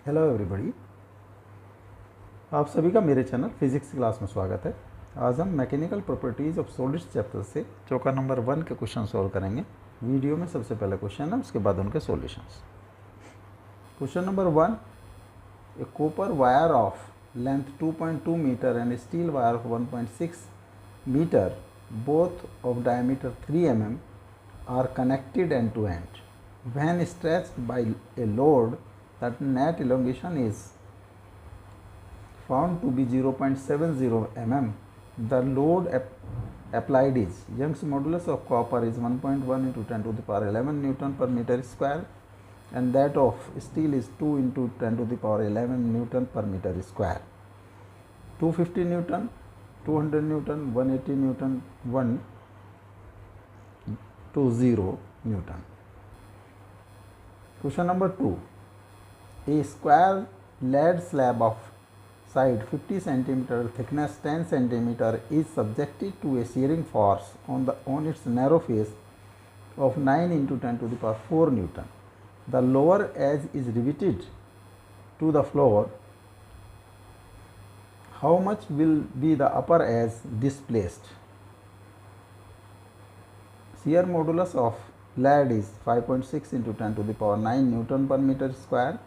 Hello everybody, आप सभी का मेरे चैनल फिजिक्स क्लास में स्वागत है। आज हम mechanical properties of solids chapter से चौका नंबर 1 के क्वेश्चन सॉल्व करेंगे। वीडियो में सबसे पहले क्वेश्चन है, उसके बाद उनके solutions. Question number 1, a copper wire of length 2.2 metre and steel wire of 1.6 metre both of diameter 3 mm are connected end to end. When stretched by a load, that net elongation is found to be 0.70 mm. The load applied is Young's modulus of copper is 1.1 into 10 to the power 11 Newton per meter square, and that of steel is 2 into 10 to the power 11 Newton per meter square. 250 Newton, 200 Newton, 180 Newton, 120 Newton. Question number 2. A square lead slab of side 50 cm, thickness 10 cm is subjected to a shearing force on its narrow face of 9 into 10 to the power 4 Newton. The lower edge is riveted to the floor. How much will be the upper edge displaced? Shear modulus of lead is 5.6 into 10 to the power 9 Newton per meter square.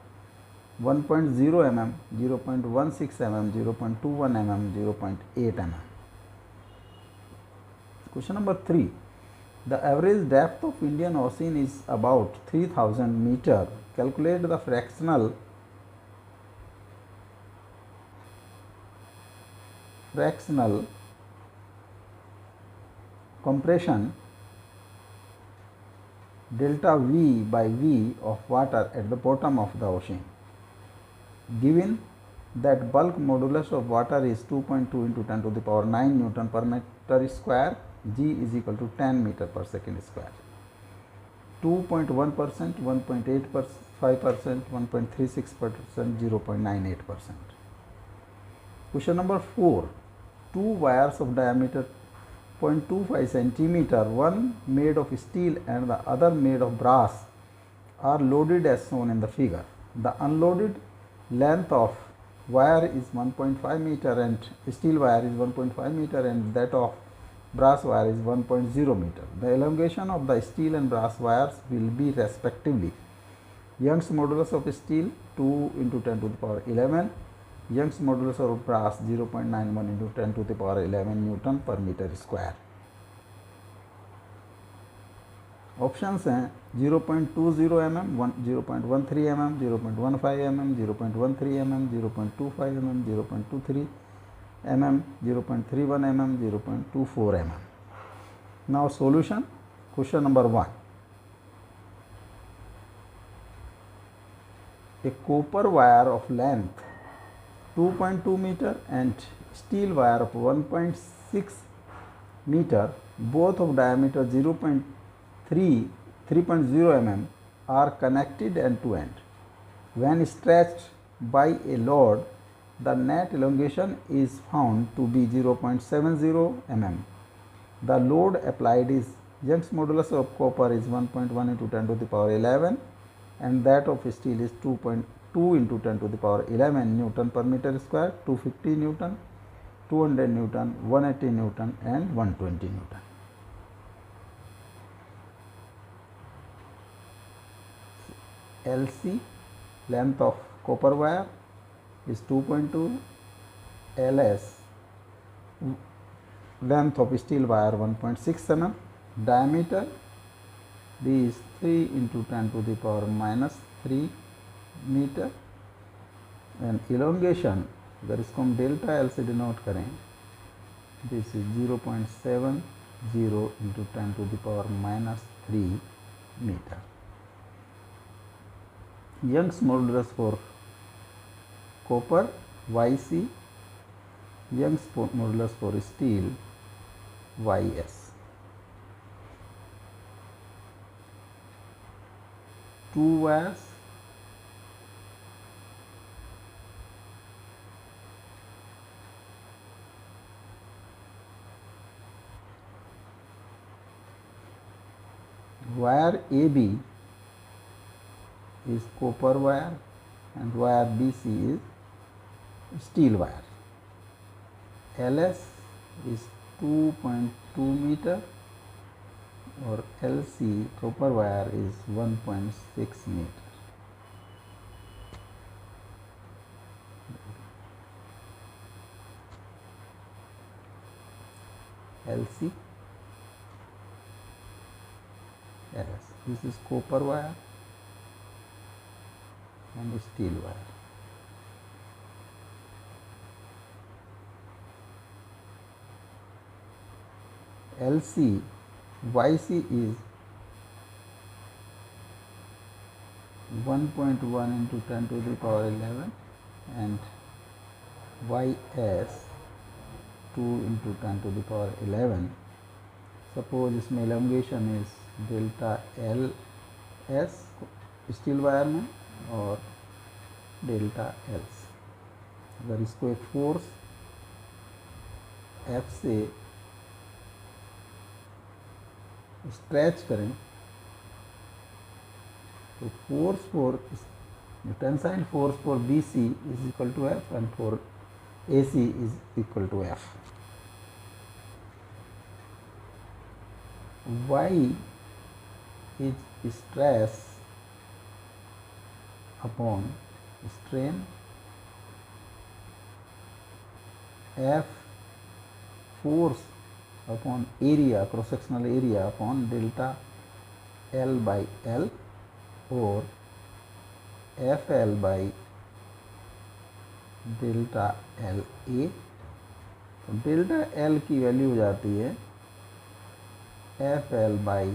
1.0 mm, 0.16 mm, 0.21 mm, 0.8 mm. Question number 3. The average depth of Indian Ocean is about 3000 meter. Calculate the fractional compression delta V by V of water at the bottom of the ocean. Given that bulk modulus of water is 2.2 into 10 to the power 9 Newton per meter square, G is equal to 10 meter per second square. 2.1%, 1.85%, 1.36%, 0.98%. Question number 4. Two wires of diameter 0.25 centimeter, one made of steel and the other made of brass, are loaded as shown in the figure. The unloaded length of wire is 1.5 meter and steel wire is 1.5 meter, and that of brass wire is 1.0 meter. The elongation of the steel and brass wires will be respectively Young's modulus of steel 2 into 10 to the power 11, Young's modulus of brass 0.91 into 10 to the power 11 Newton per meter square. Options हैं 0.20 mm, 0.13 mm, 0.15 mm, 0.13 mm, 0.25 mm, 0.23 mm, 0.31 mm, 0.24 mm. Now solution. Question number 1. A copper wire of length 2.2 meter and steel wire of 1.6 meter, both of diameter 3.0 mm, are connected end to end. When stretched by a load, the net elongation is found to be 0.70 mm. The load applied is Young's modulus of copper is 1.1 into 10 to the power 11, and that of steel is 2.2 into 10 to the power 11 Newton per meter square. 250 Newton, 200 Newton, 180 Newton, and 120 Newton. LC, length of copper wire, is 2.2. LS, length of steel wire 1.6 mm. Diameter, D is 3 into 10 to the power minus 3 meter, and elongation अगर इसको हम delta L से denote करें, this is 0.70 into 10 to the power minus 3 meter. Young's modulus for copper YC, Young's modulus for steel YS. Two wires, wire AB is copper wire and wire BC is steel wire. LS is 2.2 meter or LC copper wire is 1.6 meter. LC, LS. This is copper wire and steel wire. LC, YC is 1.1 into 10 to the power 11 and YS 2 into 10 to the power 11. Suppose इसमें elongation is delta LS steel wire में और delta LC. अगर इसको एक force F से stretch करें तो force for tensile force for BC is equal to F and for AC is equal to F. Y is stress upon strain, F force upon area, cross sectional area upon delta L by L or FL by delta LA. तो delta L की value हो जाती है FL by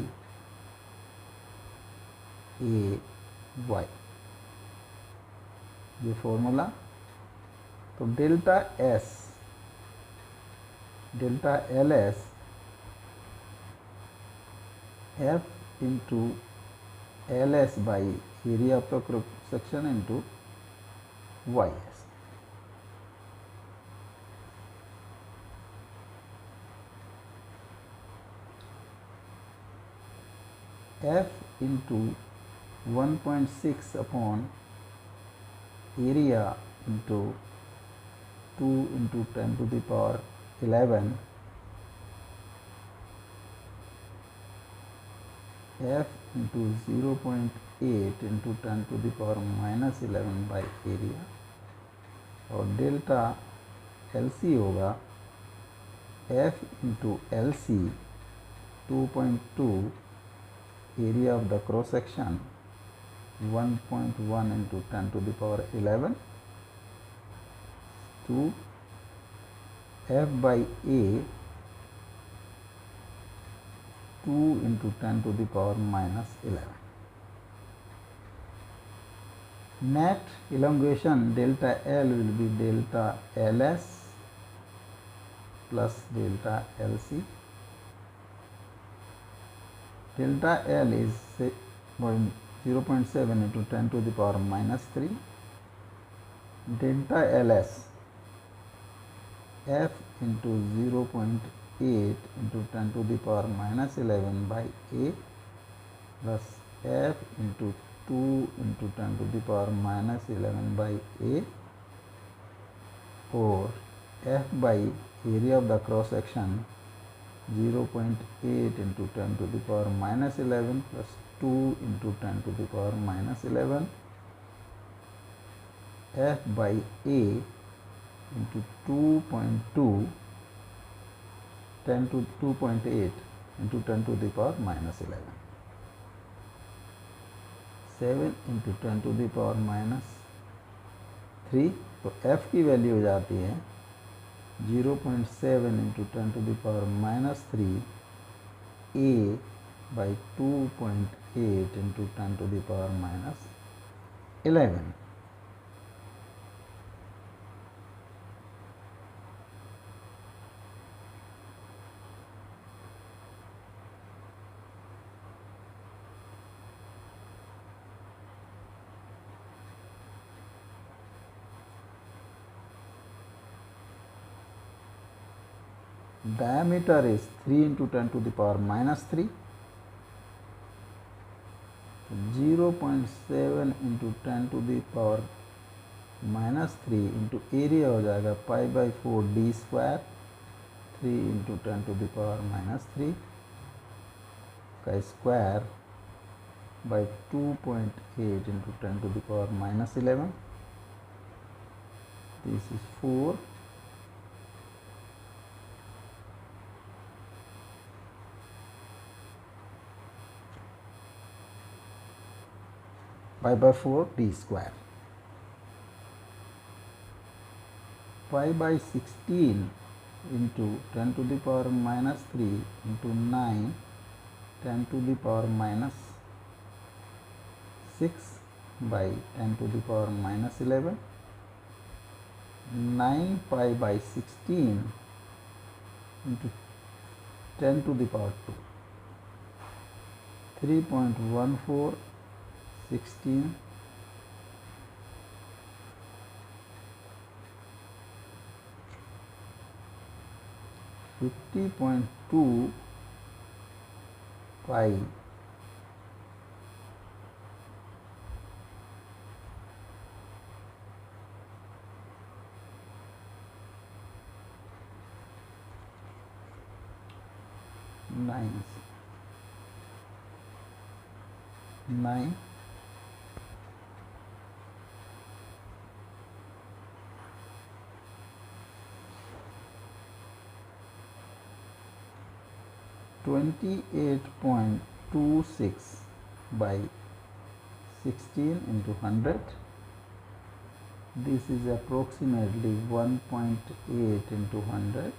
AY. ये formula. तो delta S, delta LS F into LS by area of the cross section into YS. F into 1.6 upon area into 2 into 10 to the power 11 F into 0.8 into 10 to the power minus 11 by area और delta LC होगा F into LC 2.2 area of the cross section 1.1 into 10 to the power 11 to F by A 2 into 10 to the power minus 11. Net elongation delta L will be delta LS plus delta LC. Delta L is 0.7 into 10 to the power minus 3. Delta LS F into 0.8 into 10 to the power minus 11 by A plus F into 2 into 10 to the power minus 11 by A or F by area of the cross section 0.8 into 10 to the power minus 11 plus 2 into 10 to the power minus 11 F by A into 2.2 10 to 2.8 into 10 to the power minus 11. 7 into 10 to the power minus 3. तो F की value हो जाती है 0.7 into 10 to the power minus 3 A by 2.8 into 10 to the power minus 11. Diameter is 3 into 10 to the power minus 3. 0.7 into 10 to the power -3 into area हो जाएगा π/4d², 3 into 10⁻³ का square by 2.8 into 10⁻11. This is 4. π/4 d². π/16 into 10⁻³ into 9 10⁻6 by 10⁻11. 9π/16 into 10⁻², 3.14, 16, 50.2 pi nine 28.26 by 16 into 100. This is approximately 1.8 into 100.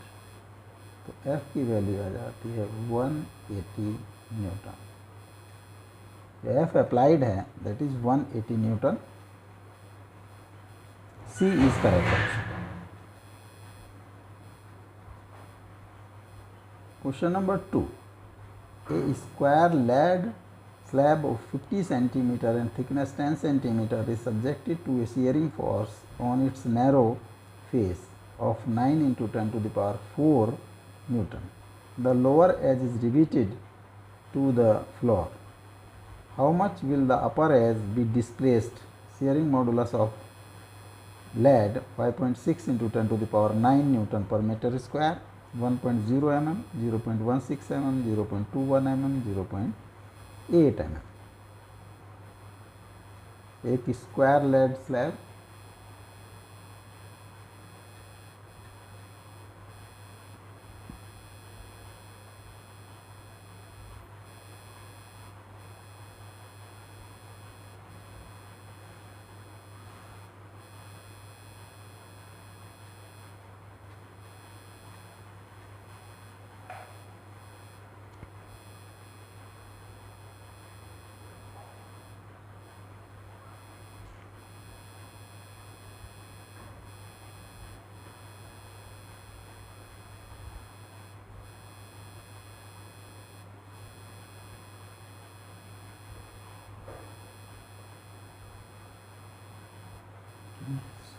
तो F की value आ जाती है 180 Newton. F applied है, that is 180 Newton. C is correct option. Question number 2. A square lead slab of 50 cm and thickness 10 cm is subjected to a shearing force on its narrow face of 9 into 10⁴ Newton. The lower edge is riveted to the floor. How much will the upper edge be displaced? Shearing modulus of lead 5.6 into 10⁹ Newton per meter square, 1.0 mm, 0.16 mm, 0.21 mm, 0.8 mm. एक square lead slab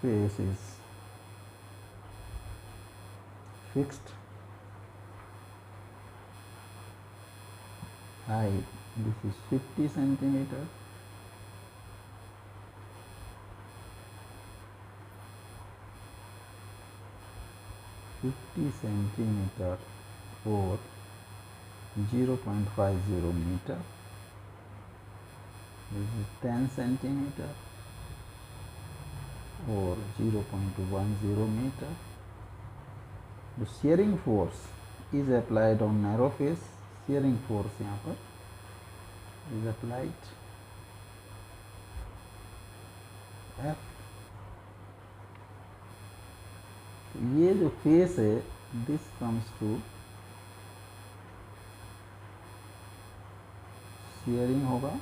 space is fixed, height this is 50 centimeter, or 0.50 meter. This is 10 centimeter or 0.10 meter. The shearing force is applied on narrow face. shearing force यहाँ पर is applied F. ये जो face है this comes to shearing होगा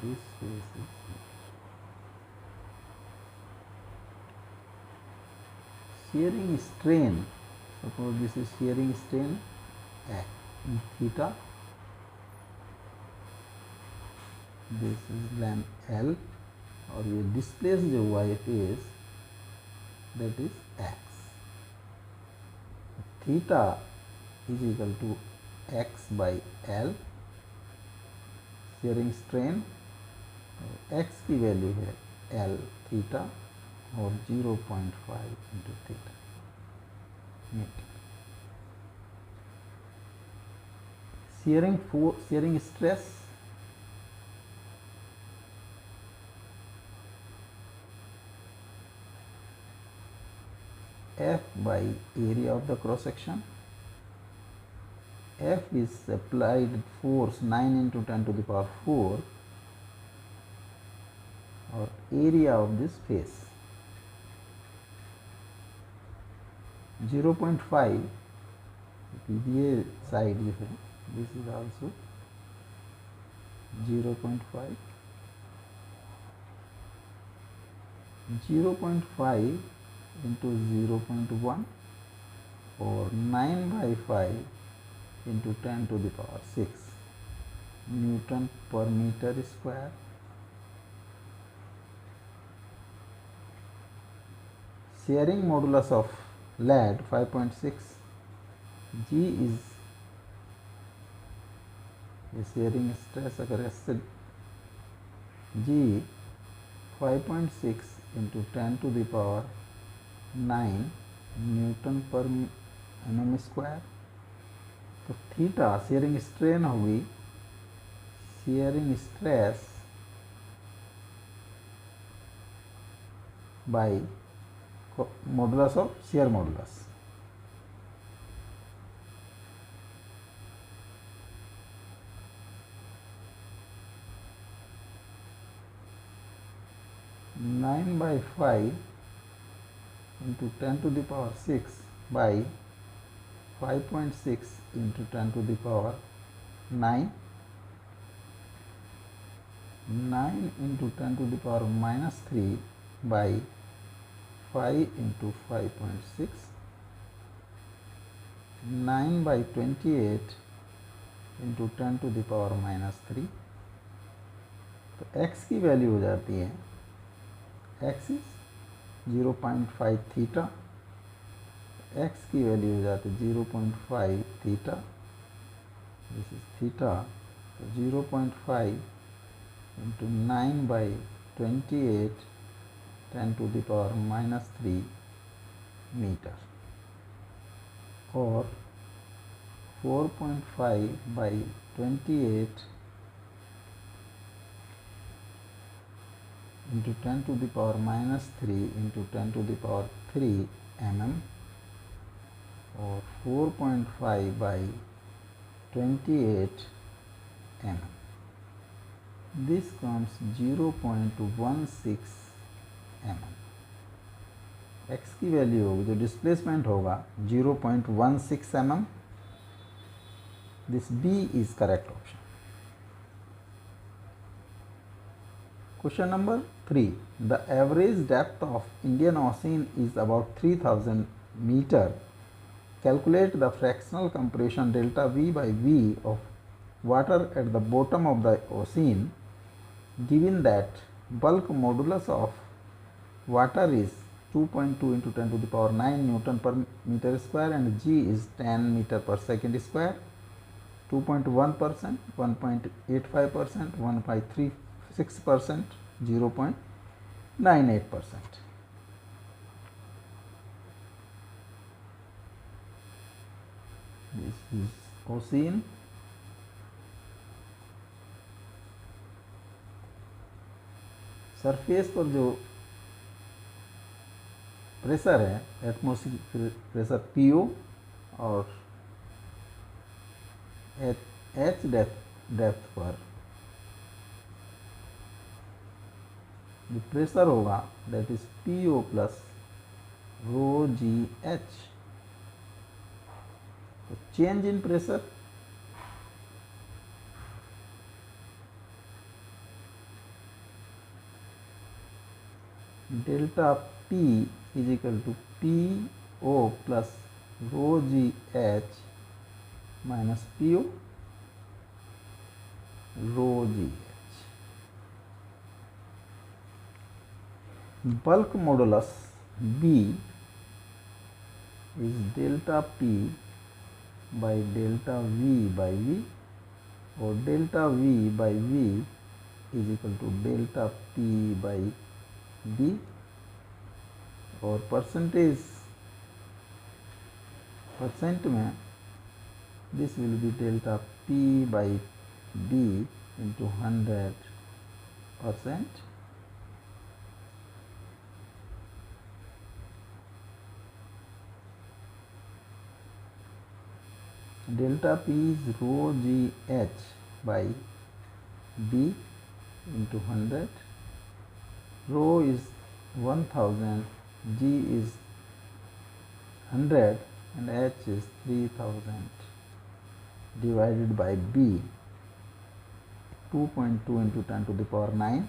this face is shearing strain, suppose this is shearing strain theta, this is length L, और ये displace जो हुआ ये face that is x. Theta is equal to x by L, shearing strain x की वैल्यू है L थीटा और 0.5 इंटू थीटा metre. shearing stress F by area of the cross section. F is applied force 9 into 10 to the power 4 और area of this face 0.5. ये side जो है this is also 0.5. 0.5 into 0.1 or 9 by 5 into 10 to the power 6 Newton per meter square. Shearing modulus of lead 5.6. G is shearing stress अगर ऐसे G 5.6 into 10 to the power 9 Newton पर mm square. तो theta sharing strain होगी sharing stress by modulus of share modulus. Nine by 5 into 10 to the power 6 by 5.6 into 10 to the power 9. 9 into 10 to the power minus 3 by 5 into 5.6. 9 by 28 into 10 to the power minus 3. तो x की value हो जाती है x is 0.5 theta, x की value हो जाती है 0.5 theta, this is theta. तो 0.5 into 9 by 28 10 to the power minus 3 metre और 4.5 by 28 into 10 to the power minus 3 into 10 to the power 3 mm or 4.5 by 28 mm. This comes 0.16 mm. x की value होगी जो displacement होगा 0.16 mm. This B is correct option. Question number 3. The average depth of Indian Ocean is about 3000 meter. Calculate the fractional compression delta V by V of water at the bottom of the ocean given that bulk modulus of water is 2.2 into 10 to the power 9 Newton per meter square and G is 10 meter per second square. 2.1%, 1.85%, 1.36%, 0.98%. This is ocean. Surface पर जो pressure है atmospheric pressure PO और H depth पर जो pressure होगा that is PO plus rho GH. तो change in pressure delta P is equal to P O plus rho g h minus PO rho g h. Bulk modulus B is delta P by delta V by V, or delta V by V is equal to delta P by B, और percent में this will be delta P by B into 100%, delta P is rho g h by B into 100, rho is 1000, g is 100 and h is 3000 divided by B, 2.2 into 10 to the power 9,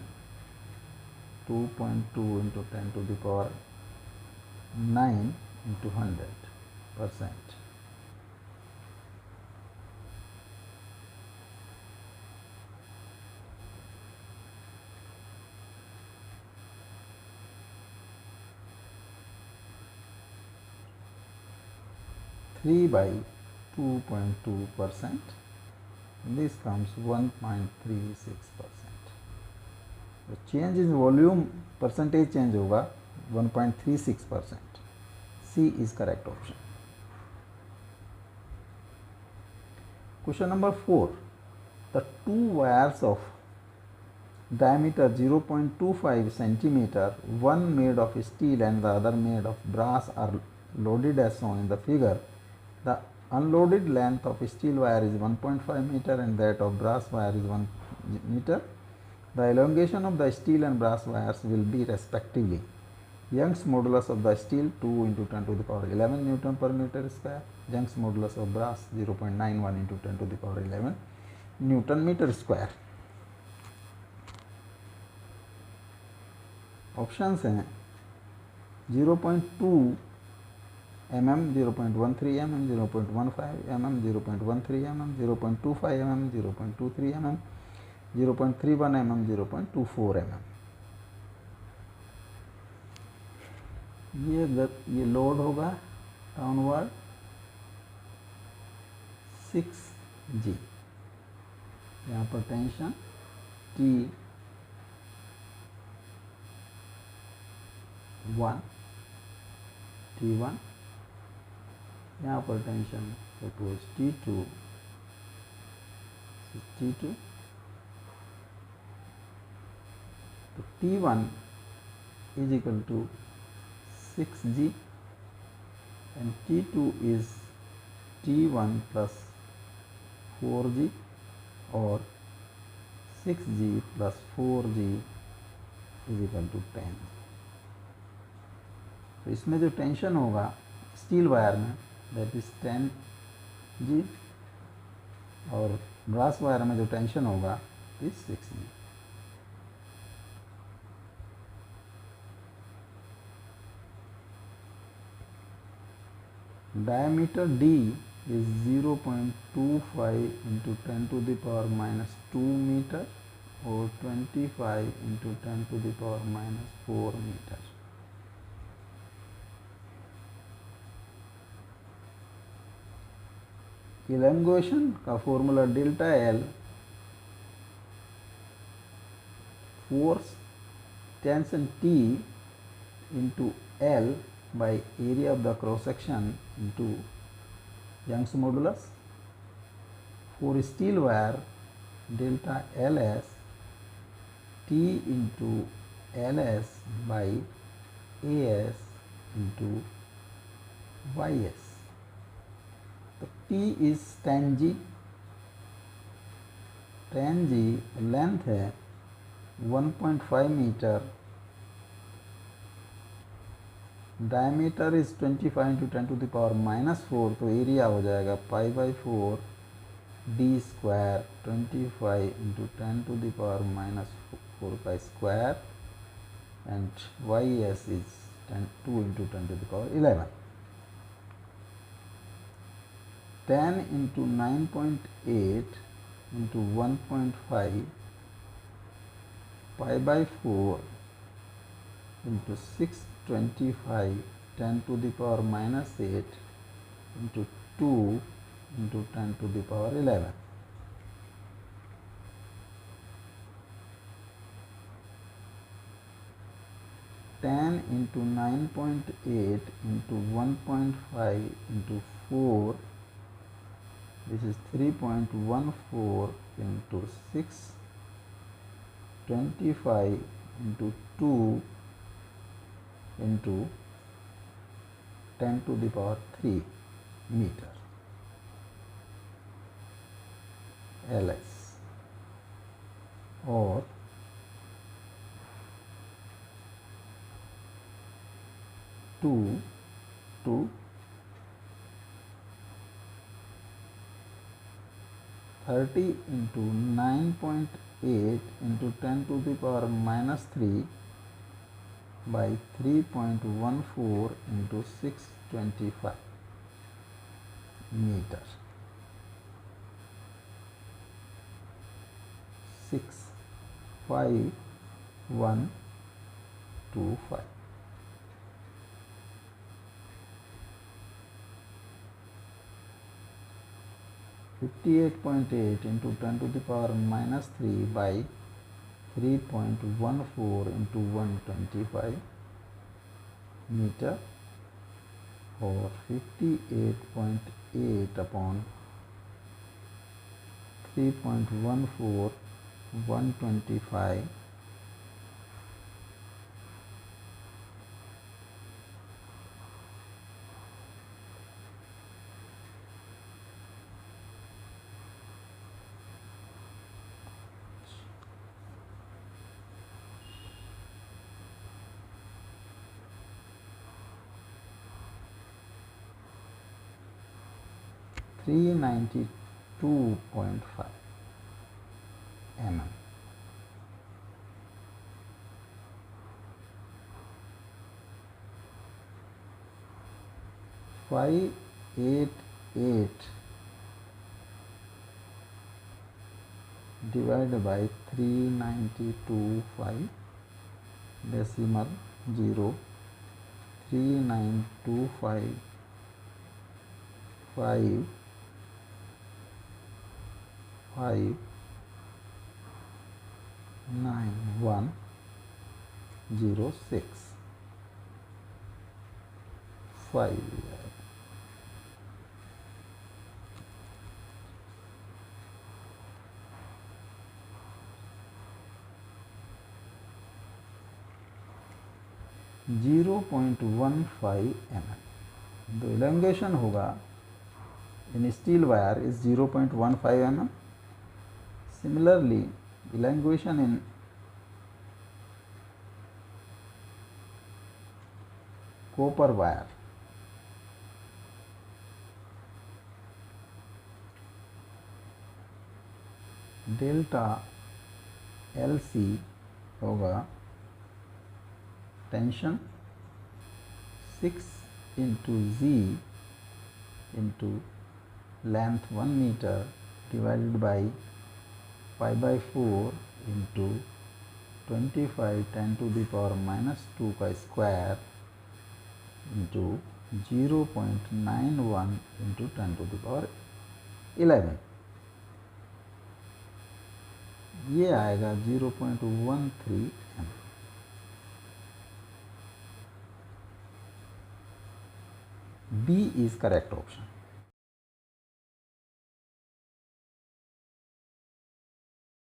2.2 into 10 to the power 9 into 100%. Three by 2.2%. This comes 1.36%. The change in volume percentage change होगा 1.36%. C is correct option. Question number 4. The two wires of diameter 0.25 centimeter, one made of steel and the other made of brass, are loaded as shown in the figure. The unloaded length of steel wire is 1.5 meter and that of brass wire is 1 meter. The elongation of the steel and brass wires will be respectively Young's modulus of the steel 2 into 10 to the power 11 Newton per meter square, Young's modulus of brass 0.91 into 10 to the power 11 Newton meter square. Options हैं 0.2 mm, 0.13 mm, 0.15 mm, 0.13 mm, 0.25 mm, 0.23 mm, 0.31 mm, 0.24 mm. ये load होगा downward 6G, यहाँ पर tension T1, T1, यहाँ पर tension suppose T2, T2, तो T1 is equal to 6G and T2 is T1 plus 4G और 6G plus 4G is equal to 10. तो इसमें जो टेंशन होगा स्टील वायर में दैट इज 10G और ब्रास वायर में जो टेंशन होगा is 6G. Diameter D is 0.25 into 10 to the power minus 2 meter or 25 into 10 to the power minus 4 meter. Elongation का formula delta L, force tension T into L by area of the cross section into Young's modulus. For steel wire, delta LS T into LS by AS into YS. तो T is 10G, 10G length है 1.5 metre, diameter is 25 into 10 to the power minus 4, तो area हो जाएगा pi by 4 D square 25 into 10 to the power minus 4 का square and YS is 2 into 10 to the power 11. 10 into 9.8 into 1.5 pi by 4 into 625 10 to the power minus 8 into 2 into 10 to the power 11. Ten into 9.8 into 1.5 into 4, this is 3.14 into 6, 25 into 2 into 10 to the power 3 meter LS, or 2 to 30 into 9.8 into 10 to the power minus 3 by 3.14 into 625 meter. 65125. Fifty-eight point eight into 10 to the power minus 3 by 3.14 into 125 meter, or 58.8 upon 3.14 125 392.5 mm. 588 divided by 392.5 decimal 0 3925 5 5 9 1 0 6 5. 0.15 mm. तो elongation होगा in steel wire is 0.15 mm. Similarly, elongation in copper wire delta LC होगा tension 6 into Z into length 1 meter divided by pi by 4 into 25 10 to the power minus 2 का square into 0.91 into 10 to the power 11. ये आएगा 0.13 m. B is correct option.